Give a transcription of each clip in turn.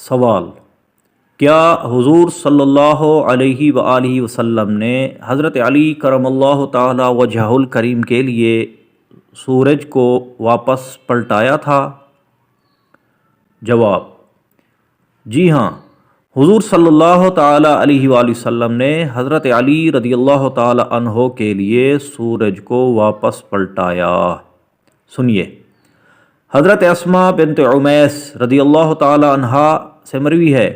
سوال: کیا حضور صلی اللہ علیہ وآلہ وسلم نے حضرت علی کرم اللہ تعالی وجہہ الکریم کے لیے سورج کو واپس پلٹایا تھا؟ جواب: جی ہاں، حضور صلی اللہ تعالی علیہ وآلہ وسلم نے حضرت علی رضی اللہ تعالی عنہ کے لیے سورج کو واپس پلٹایا۔ سنیے، حضرت اسماء بنت عمیس رضی اللہ تعالی عنہا سے مروی ہے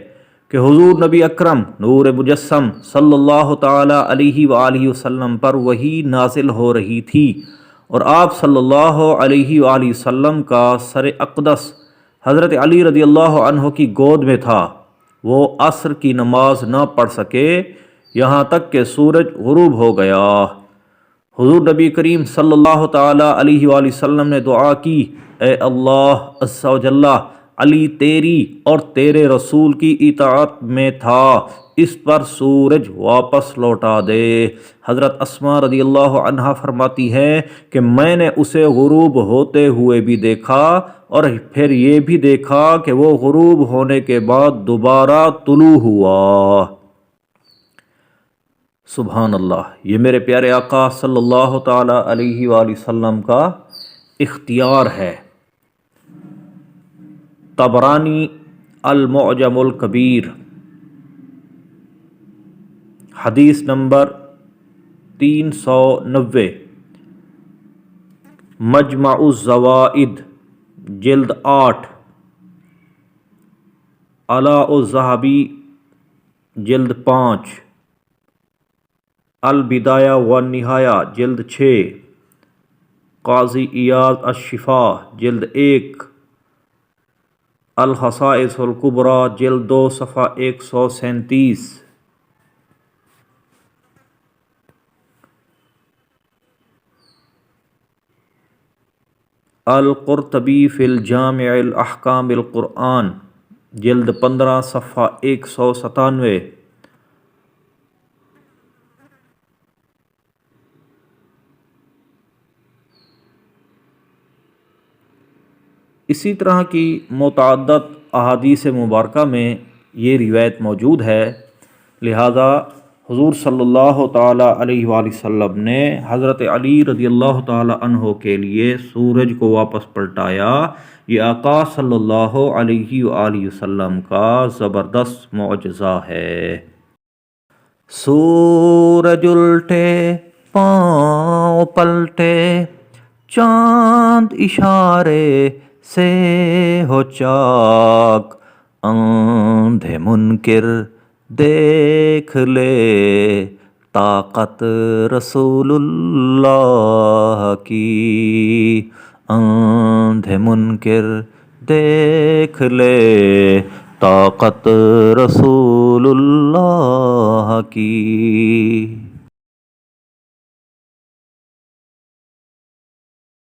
کہ حضور نبی اکرم نور مجسم صلی اللہ تعالی علیہ وآلہ وسلم پر وحی نازل ہو رہی تھی اور آپ صلی اللہ علیہ وآلہ وسلم کا سر اقدس حضرت علی رضی اللہ عنہ کی گود میں تھا۔ وہ عصر کی نماز نہ پڑھ سکے یہاں تک کہ سورج غروب ہو گیا۔ حضور نبی کریم صلی اللہ تعالی علیہ وآلہ وسلم نے دعا کی، اے اللہ عز و جل، علی تیری اور تیرے رسول کی اطاعت میں تھا، اس پر سورج واپس لوٹا دے۔ حضرت اسماء رضی اللہ عنہا فرماتی ہے کہ میں نے اسے غروب ہوتے ہوئے بھی دیکھا اور پھر یہ بھی دیکھا کہ وہ غروب ہونے کے بعد دوبارہ طلوع ہوا۔ سبحان اللہ! یہ میرے پیارے آقا صلی اللہ تعالی علیہ وآلہ وسلم کا اختیار ہے۔ طبرانی المعجم الکبیر، حدیث نمبر 390، مجمع الزوائد جلد 8، علاء الذہبی جلد 5، البدایہ والنہایہ جلد 6، قاضی ایاض الشفاء جلد 1، الخصائص الکبریٰ جلد 2 صفحہ 137۔ القرطبی فی الجامع الاحکام القرآن جلد 15 صفحہ 197۔ اسی طرح کی متعدد احادیث مبارکہ میں یہ روایت موجود ہے، لہذا حضور صلی اللہ تعالی علیہ وآلہ وسلم نے حضرت علی رضی اللہ تعالی عنہ کے لیے سورج کو واپس پلٹایا۔ یہ آقا صلی اللہ علیہ وآلہ وسلم کا زبردست معجزہ ہے۔ سورج الٹے پاؤں پلٹے، چاند اشارے سے ہو چاک، اندھے منکر دیکھ لے طاقت رسول اللہ کی، اندھے منکر دیکھ لے طاقت رسول اللہ کی۔